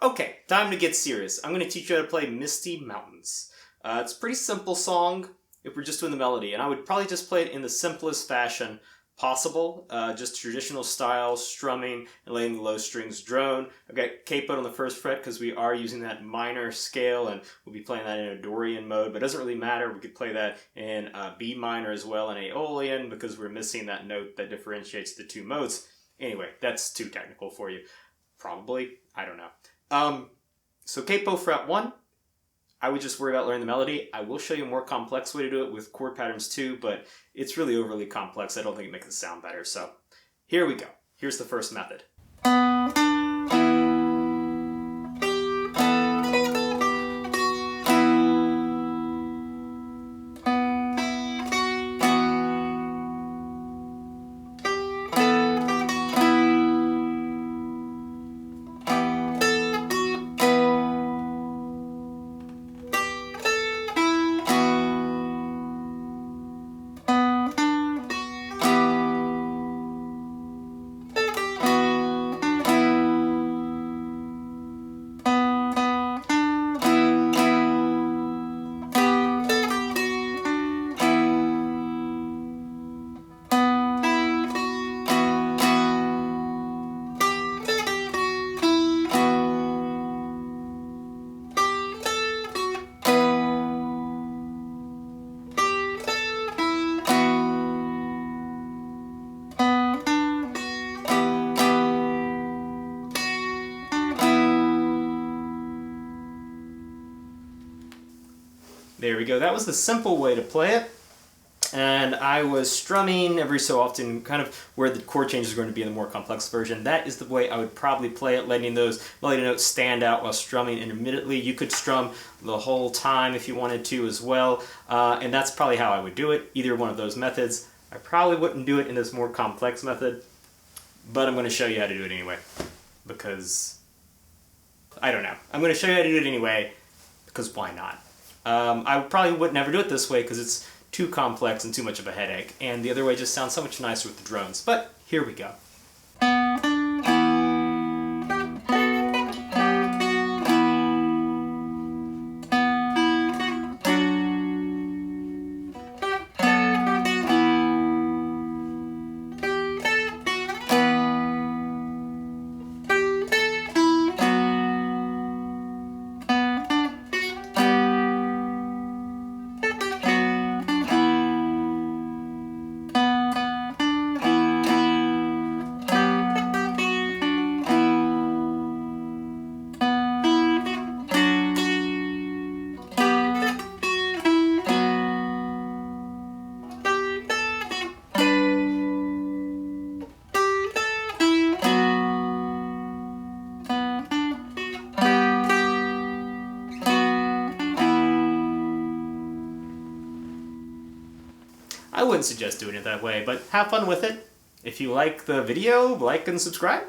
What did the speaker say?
Okay, time to get serious. I'm going to teach you how to play Misty Mountains. It's a pretty simple song if we're just doing the melody, and I would probably just play it in the simplest fashion possible, just traditional style, strumming, and letting the low strings drone. I've got Capo on the first fret because we are using that minor scale, and we'll be playing that in a Dorian mode, but it doesn't really matter. We could play that in B minor as well in Aeolian because we're missing that note that differentiates the two modes. Anyway, that's too technical for you. Probably. I don't know. So Capo fret 1, I would just worry about learning the melody. I will show you a more complex way to do it with chord patterns too, but it's really overly complex. I don't think it makes it sound better. So here we go. Here's the first method. There we go. That was the simple way to play it. And I was strumming every so often, kind of where the chord changes are going to be in the more complex version. That is the way I would probably play it, letting those melody notes stand out while strumming intermittently. You could strum the whole time if you wanted to as well. And that's probably how I would do it, either one of those methods. I probably wouldn't do it in this more complex method, but I'm going to show you how to do it anyway. Because, I don't know. I'm going to show you how to do it anyway, because why not? I probably would never do it this way because it's too complex and too much of a headache, and the other way just sounds so much nicer with the drones. But here we go. I wouldn't suggest doing it that way, but have fun with it. If you like the video, like and subscribe.